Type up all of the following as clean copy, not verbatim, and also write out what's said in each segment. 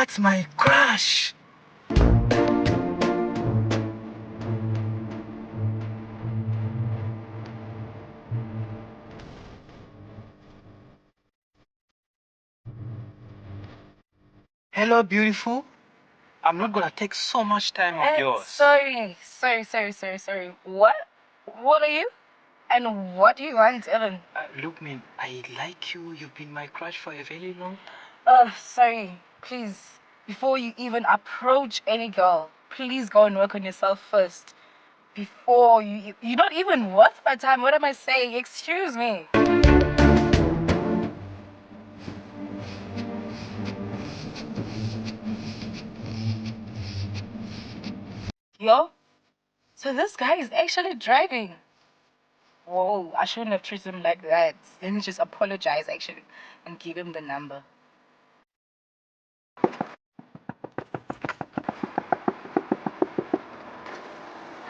That's my crush. Hello, beautiful. I'm not gonna take so much time of yours. Sorry. What? What are you? And what do you want, Ellen? Look, man, I like you. You've been my crush for a very long. Sorry. Please, before you even approach any girl, please go and work on yourself first. Before you're not even worth my time. What am I saying? Excuse me. Yo, so this guy is actually driving. Whoa, I shouldn't have treated him like that. Let me just apologize, actually, and give him the number.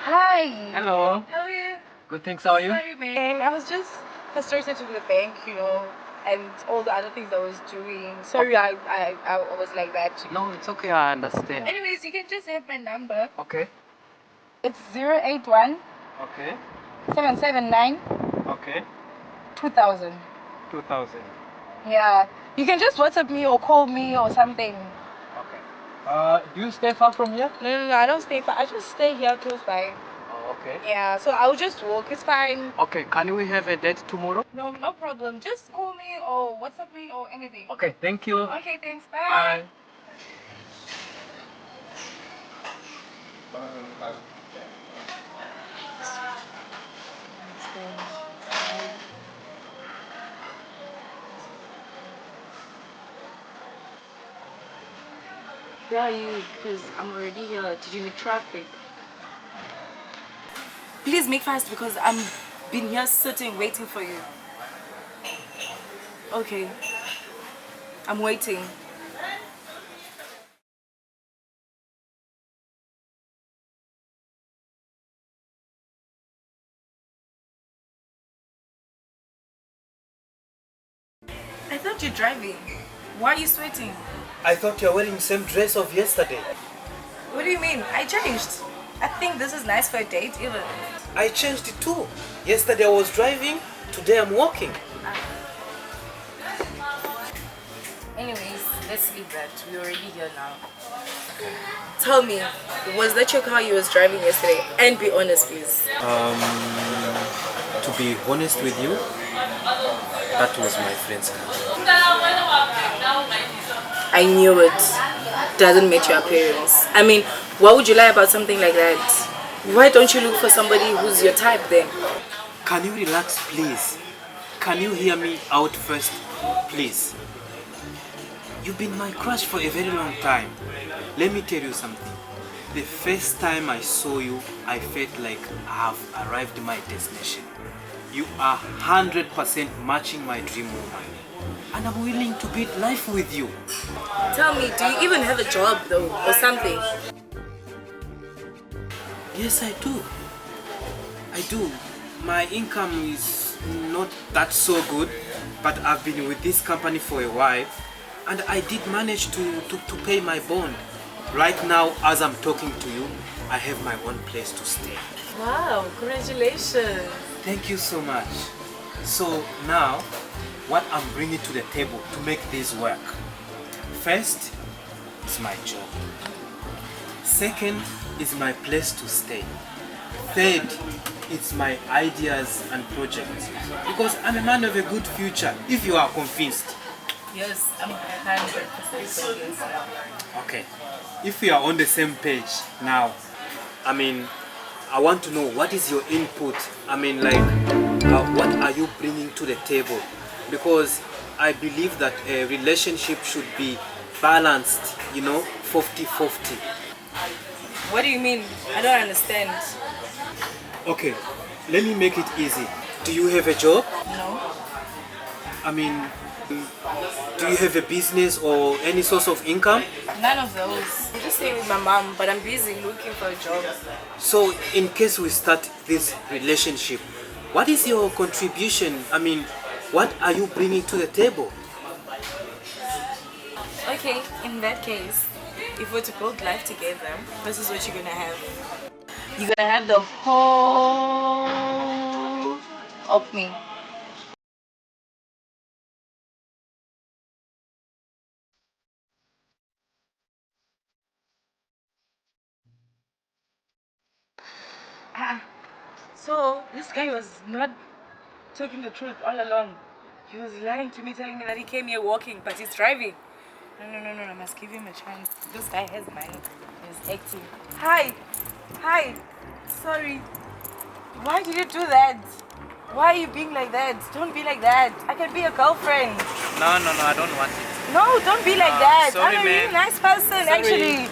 Hi. Hello. How are you? Good, thanks. How are you? Sorry, man. I was just frustrated with the bank, and all the other things I was doing. Sorry, I was like that. No, it's okay. I understand. Anyways, you can just have my number. Okay. It's 081 Okay. 779 Okay. 2000. 2000. Yeah. You can just WhatsApp me or call me or something. Okay. Do you stay far from here? No, I don't stay far. I just stay here close by. Oh, okay. Yeah, so I'll just walk. It's fine. Okay. Can we have a date tomorrow? No problem. Just call me or WhatsApp me or anything. Okay. Thank you. Okay, thanks. Bye. Where are you? Because I'm already here. Did you need traffic? Please make fast because I'm been here sitting waiting for you. Okay. I'm waiting. I thought you're driving. Why are you sweating? I thought you were wearing the same dress of yesterday. What do you mean? I changed. I think this is nice for a date even. I changed it too. Yesterday I was driving. Today I'm walking. Anyways, let's leave that. We're already here now. Tell me, was that your car you was driving yesterday? And be honest, please. To be honest with you, that was my friend's car. I knew it. Doesn't match your appearance. I mean, why would you lie about something like that? Why don't you look for somebody who's your type then? Can you relax, please? Can you hear me out first, please? You've been my crush for a very long time. Let me tell you something. The first time I saw you, I felt like I have arrived at my destination. You are 100% matching my dream woman. And I'm willing to build life with you. Tell me, do you even have a job though, or something? Yes, I do. I do. My income is not that so good, but I've been with this company for a while, and I did manage to pay my bond. Right now, as I'm talking to you, I have my own place to stay. Wow, congratulations. Thank you so much. So now, what I'm bringing to the table to make this work. First, is my job. Second, is my place to stay. Third, it's my ideas and projects. Because I'm a man of a good future, if you are convinced. Yes, I'm 100% convinced now. Okay. If we are on the same page now, I want to know what is your input. What are you bringing to the table? Because I believe that a relationship should be balanced, 50-50. What do you mean? I don't understand. Okay, let me make it easy. Do you have a job? No. Do you have a business or any source of income? None of those. I'm just staying with my mom, but I'm busy looking for a job. So, in case we start this relationship, what is your contribution? What are you bringing to the table? Okay, in that case, if we're to build life together, this is what you're gonna have. You're gonna have the whole of me. Ah, so this guy was not talking the truth all along. He was lying to me, telling me that he came here walking, but he's driving. No, I must give him a chance. This guy has money. He's acting. Hi, hi. Sorry. Why did you do that? Why are you being like that? Don't be like that. I can be your girlfriend. No, I don't want it. No, don't be like that. Sorry, I'm a really man. nice person, Sorry. actually.